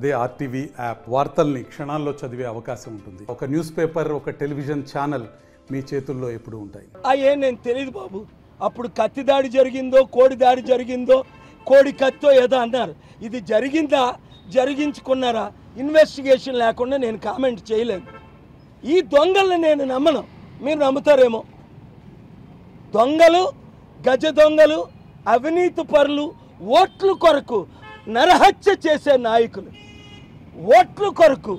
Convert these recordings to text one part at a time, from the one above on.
అదే RTV app వార్తల్ని క్షణాల్లో చదివే అవకాశం ఉంటుంది. ఒక న్యూస్ పేపర్, ఒక టెలివిజన్ ఛానల్ మీ చేతుల్లో ఎప్పుడు ఉంటాయి. నేను తెలియదు బాబు. అప్పుడు కత్తి దాడి జరిగిందో, కోడి దాడి జరిగిందో, కోడి కత్తో ఏదో అన్నారు. ఇది జరిగిందా, జరిగించుకున్నారా, ఇన్వెస్టిగేషన్ లేకుండా నేను కామెంట్ చేయలేను. ఈ దొంగల్ని నేను నమ్మను, మీరు నమ్ముతారేమో. దొంగలు, గజ దొంగలు, అవినీతి పరులు, ఓట్ల కొరకు నరహత్య చేసే నాయకులు, ఓట్ల కొరకు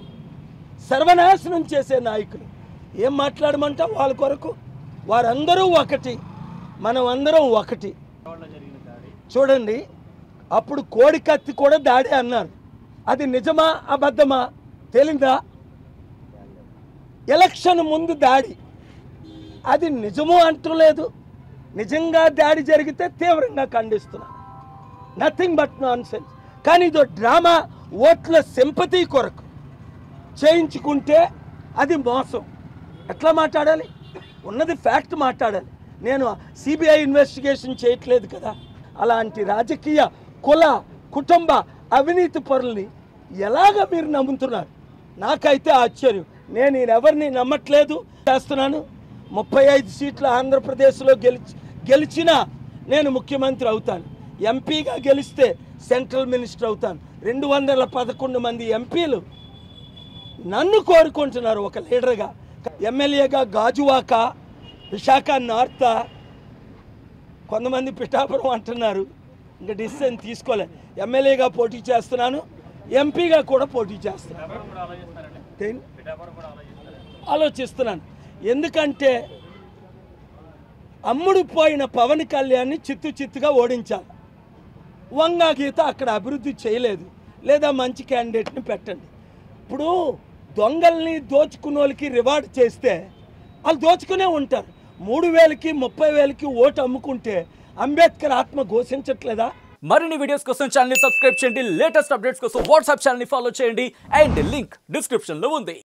సర్వనాశనం చేసే నాయకులు. ఏం మాట్లాడమంటా వాళ్ళ కొరకు? వారందరూ ఒకటి, మనం అందరం ఒకటి. చూడండి, అప్పుడు కోడి కత్తి కూడా దాడి అన్నారు. అది నిజమా అబద్ధమా తేలిందా? ఎలక్షన్ ముందు దాడి, అది నిజమో అంటలేదు. నిజంగా దాడి జరిగితే తీవ్రంగా ఖండిస్తున్నా. Nothing but nonsense. కానీ ఇదో డ్రామా, ఓట్ల సింపతి కొరకు చేయించుకుంటే అది మోసం. ఎట్లా మాట్లాడాలి? ఉన్నది ఫ్యాక్ట్ మాట్లాడాలి. నేను సిబిఐ ఇన్వెస్టిగేషన్ చేయట్లేదు కదా. అలాంటి రాజకీయ, కుల, కుటుంబ అవినీతి పరుల్ని ఎలాగ మీరు నమ్ముతున్నారు? నాకైతే ఆశ్చర్యం. నేను ఎవరిని నమ్మట్లేదు. చేస్తున్నాను. 35 సీట్లు ఆంధ్రప్రదేశ్లో గెలిచినా నేను ముఖ్యమంత్రి అవుతాను. ఎంపీగా గెలిస్తే సెంట్రల్ మినిస్టర్ అవుతాను. 211 మంది ఎంపీలు నన్ను కోరుకుంటున్నారు ఒక లీడర్గా. ఎమ్మెల్యేగా గాజువాక, విశాఖ నార్త్, కొంతమంది పిఠాపురం అంటున్నారు. ఇంకా డిసిషన్ తీసుకోలే. ఎమ్మెల్యేగా పోటీ చేస్తున్నాను, ఎంపీగా కూడా పోటీ చేస్తున్నాను. ఆలోచిస్తున్నాను. ఎందుకంటే అమ్ముడు పోయిన పవన్ కళ్యాణ్ని చిత్తుగా ఓడించాలి. వంగా గీత అక్కడ అభివృద్ధి చేయలేదు, లేదా మంచి క్యాండిడేట్ని పెట్టండి. ఇప్పుడు దొంగల్ని, దోచుకున్న వాళ్ళకి రివార్డ్ చేస్తే వాళ్ళు దోచుకునే ఉంటారు. 3,000కి 30,000కి ఓటు అమ్ముకుంటే అంబేద్కర్ ఆత్మ ఘోషించట్లేదా? మరిన్ని వీడియోస్ కోసం ఛానల్ ని సబ్స్క్రైబ్ చేయండి. లేటెస్ట్ అప్డేట్స్ కోసం వాట్సాప్ ఛానల్ ని ఫాలో చేయండి. అండ్ లింక్ డిస్క్రిప్షన్ లో ఉంది.